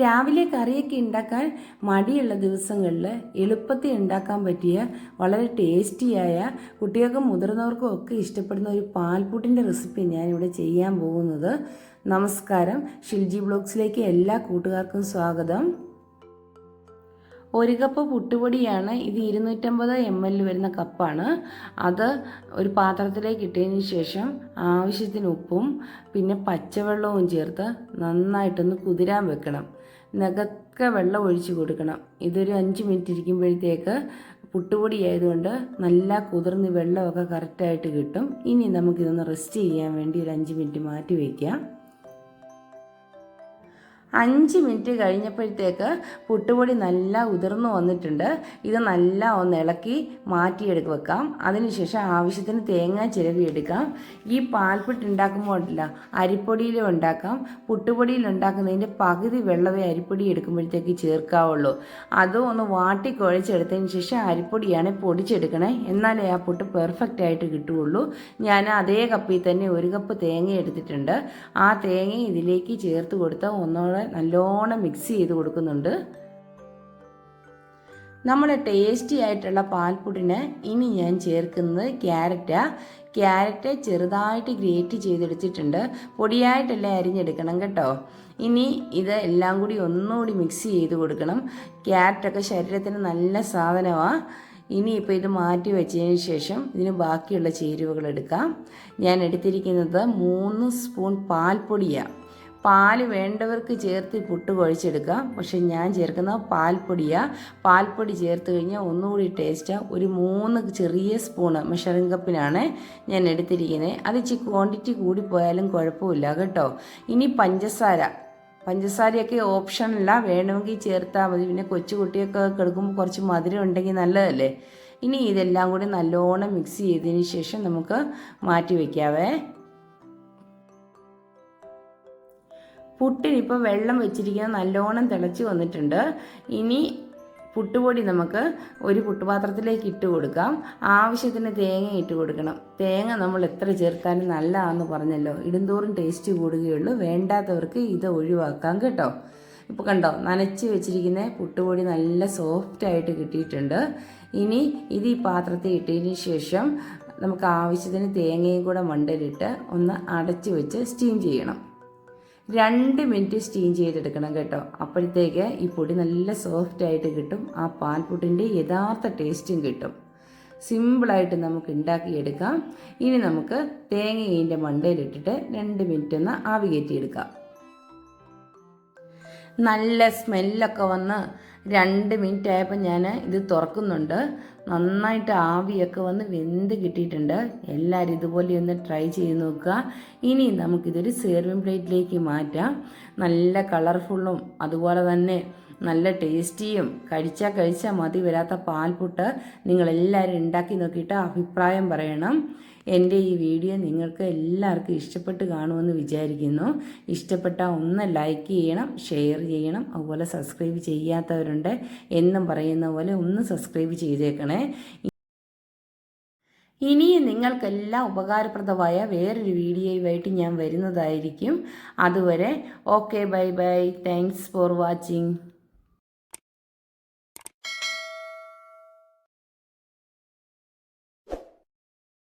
രാവിലെ കറിയൊക്കെ ഉണ്ടാക്കാൻ മടിയുള്ള ദിവസങ്ങളിൽ എളുപ്പത്തിൽ ഉണ്ടാക്കാൻ പറ്റിയ വളരെ ടേസ്റ്റിയായ കുട്ടികൾക്കും മുതിർന്നവർക്കും ഒക്കെ ഇഷ്ടപ്പെടുന്ന ഒരു പാൽപുട്ടിൻ്റെ റെസിപ്പി ഞാനിവിടെ ചെയ്യാൻ പോകുന്നത്. നമസ്കാരം, ഷിൽജി ബ്ലോഗ്സിലേക്ക് എല്ലാ കൂട്ടുകാർക്കും സ്വാഗതം. ഒരു കപ്പ് പുട്ടുപൊടിയാണ് ഇത്. 250 ml വരുന്ന കപ്പാണ്. അത് ഒരു പാത്രത്തിലേക്ക് ഇട്ടതിന് ശേഷം ആവശ്യത്തിന് ഉപ്പും പിന്നെ പച്ചവെള്ളവും ചേർത്ത് നന്നായിട്ടൊന്ന് കുതിരാൻ വെക്കണം. നകക്കെ വെള്ളം ഒഴിച്ച് കൊടുക്കണം. ഇതൊരു 5 മിനിറ്റ് ഇരിക്കുമ്പോഴത്തേക്ക് പുട്ടുപൊടി ആയതുകൊണ്ട് നല്ല കുതിർന്ന് വെള്ളമൊക്കെ കറക്റ്റായിട്ട് കിട്ടും. ഇനി നമുക്കിതൊന്ന് റെസ്റ്റ് ചെയ്യാൻ വേണ്ടി ഒരു 5 മിനിറ്റ് മാറ്റി വയ്ക്കാം. 5 മിനിറ്റ് കഴിഞ്ഞപ്പോഴത്തേക്ക് പുട്ടുപൊടി നല്ല ഉതിർന്നു വന്നിട്ടുണ്ട്. ഇത് നല്ല ഒന്ന് ഇളക്കി മാറ്റിയെടുത്ത് വെക്കാം. അതിനുശേഷം ആവശ്യത്തിന് തേങ്ങ ചിരവിയെടുക്കാം. ഈ പാൽപുട്ട് ഉണ്ടാക്കുമ്പോൾ അരിപ്പൊടിയിലും ഉണ്ടാക്കാം. പുട്ടുപൊടിയിൽ ഉണ്ടാക്കുന്നതിൻ്റെ പകുതി വെള്ളമേ അരിപ്പൊടി എടുക്കുമ്പോഴത്തേക്ക് ചേർക്കാവുള്ളൂ. അതും ഒന്ന് വാട്ടി കുഴച്ചെടുത്തതിന് ശേഷം അരിപ്പൊടിയാണ് പൊടിച്ചെടുക്കണേ. എന്നാലേ ആ പുട്ട് പെർഫെക്റ്റ് ആയിട്ട് കിട്ടുകയുള്ളൂ. ഞാൻ അതേ കപ്പിൽ തന്നെ 1 കപ്പ് തേങ്ങ എടുത്തിട്ടുണ്ട്. ആ തേങ്ങ ഇതിലേക്ക് ചേർത്ത് കൊടുത്ത് ഒന്നുകൂടെ നല്ലോണം മിക്സ് ചെയ്ത് കൊടുക്കുന്നുണ്ട്. നമ്മുടെ ടേസ്റ്റി ആയിട്ടുള്ള പാൽപുട്ടിന് ഇനി ഞാൻ ചേർക്കുന്നത് ക്യാരറ്റ് ചെറുതായിട്ട് ഗ്രേറ്റ് ചെയ്തെടുത്തിട്ടുണ്ട്. പൊടിയായിട്ടല്ലേ അരിഞ്ഞെടുക്കണം കേട്ടോ. ഇനി ഇത് എല്ലാം കൂടി ഒന്നുകൂടി മിക്സ് ചെയ്ത് കൊടുക്കണം. ക്യാരറ്റൊക്കെ ശരീരത്തിന് നല്ല സാധനമാണ്. ഇനിയിപ്പോൾ ഇത് മാറ്റി വെച്ചതിന് ശേഷം ഇതിന് ബാക്കിയുള്ള ചേരുവകൾ എടുക്കാം. ഞാൻ എടുത്തിരിക്കുന്നത് 3 സ്പൂൺ പാൽപ്പൊടിയാണ്. പാൽ വേണ്ടവർക്ക് ചേർത്ത് പുട്ട് കുഴച്ചെടുക്കാം. പക്ഷെ ഞാൻ ചേർക്കുന്ന പാൽപ്പൊടിയാണ്. പാൽപ്പൊടി ചേർത്ത് കഴിഞ്ഞാൽ ഒന്നുകൂടി ടേസ്റ്റാണ്. ഒരു 3 ചെറിയ സ്പൂണ് മെഷറിംഗ് കപ്പിനാണ് ഞാൻ എടുത്തിരിക്കുന്നത്. അത് ഇച്ചിരി ക്വാണ്ടിറ്റി കൂടിപ്പോയാലും കുഴപ്പമില്ല കേട്ടോ. ഇനി പഞ്ചസാരയൊക്കെ ഓപ്ഷനല്ല, വേണമെങ്കിൽ ചേർത്താൽ മതി. പിന്നെ കൊച്ചുകുട്ടിയൊക്കെ കിടക്കുമ്പോൾ കുറച്ച് മധുരം ഉണ്ടെങ്കിൽ നല്ലതല്ലേ. ഇനി ഇതെല്ലാം കൂടി നല്ലോണം മിക്സ് ചെയ്തതിന് ശേഷം നമുക്ക് മാറ്റി വയ്ക്കാവേ. പുട്ടിനിപ്പോൾ വെള്ളം വെച്ചിരിക്കുന്നത് നല്ലോണം തിളച്ച് വന്നിട്ടുണ്ട്. ഇനി പുട്ടുപൊടി നമുക്ക് ഒരു പുട്ടുപാത്രത്തിലേക്ക് ഇട്ട് കൊടുക്കാം. ആവശ്യത്തിന് തേങ്ങ ഇട്ട് കൊടുക്കണം. തേങ്ങ നമ്മൾ എത്ര ചേർത്താലും നല്ലതാണെന്ന് പറഞ്ഞല്ലോ. ഇടുന്തോറും ടേസ്റ്റ് കൂടുകയുള്ളൂ. വേണ്ടാത്തവർക്ക് ഇത് ഒഴിവാക്കാം കേട്ടോ. ഇപ്പോൾ കണ്ടോ, നനച്ച് വെച്ചിരിക്കുന്ന പുട്ടുപൊടി നല്ല സോഫ്റ്റായിട്ട് കിട്ടിയിട്ടുണ്ട്. ഇനി ഇത് ഈ പാത്രത്തിൽ ഇട്ടതിന് ശേഷം നമുക്ക് ആവശ്യത്തിന് തേങ്ങയും കൂടെ മണ്ടലിട്ട് ഒന്ന് അടച്ചു വെച്ച് സ്റ്റീം ചെയ്യണം. 2 മിനിറ്റ് സ്റ്റീം ചെയ്തെടുക്കണം കേട്ടോ. അപ്പോഴത്തേക്ക് ഈ പൊടി നല്ല സോഫ്റ്റായിട്ട് കിട്ടും. ആ പാൽപുട്ടിൻ്റെ യഥാർത്ഥ ടേസ്റ്റും കിട്ടും. സിമ്പിളായിട്ട് നമുക്ക് ഉണ്ടാക്കിയെടുക്കാം. ഇനി നമുക്ക് തേങ്ങയുടെ മണ്ടയിലിട്ടിട്ട് 2 മിനിറ്റ് ഒന്ന് ആവി കയറ്റിയെടുക്കാം. നല്ല സ്മെല്ലൊക്കെ വന്ന് 2 മിനിറ്റ് ആയപ്പോൾ ഞാൻ ഇത് തുറക്കുന്നുണ്ട്. നന്നായിട്ട് ആവിയൊക്കെ വന്ന് വെന്ത് കിട്ടിയിട്ടുണ്ട്. എല്ലാവരും ഇതുപോലെ ഒന്ന് ട്രൈ ചെയ്ത് നോക്കുക. ഇനി നമുക്കിതൊരു സെർവിങ് പ്ലേറ്റിലേക്ക് മാറ്റാം. നല്ല കളർഫുള്ളും അതുപോലെ തന്നെ നല്ല ടേസ്റ്റിയും കഴിച്ചാൽ മതി വരാത്ത പാൽപുട്ട് നിങ്ങളെല്ലാവരും ഉണ്ടാക്കി നോക്കിയിട്ട് അഭിപ്രായം പറയണം. എൻ്റെ ഈ വീഡിയോ നിങ്ങൾക്ക് എല്ലാവർക്കും ഇഷ്ടപ്പെട്ട് കാണുമെന്ന് വിചാരിക്കുന്നു. ഇഷ്ടപ്പെട്ടാൽ ഒന്ന് ലൈക്ക് ചെയ്യണം, ഷെയർ ചെയ്യണം. അതുപോലെ സബ്സ്ക്രൈബ് ചെയ്യാത്തവരുണ്ട് എന്നും പറയുന്ന പോലെ ഒന്ന് സബ്സ്ക്രൈബ് ചെയ്തേക്കണേ. ഇനിയും നിങ്ങൾക്കെല്ലാം ഉപകാരപ്രദമായ വേറൊരു വീഡിയോയുമായിട്ട് ഞാൻ വരുന്നതായിരിക്കും. അതുവരെ okay, bye bye. Thanks for watching.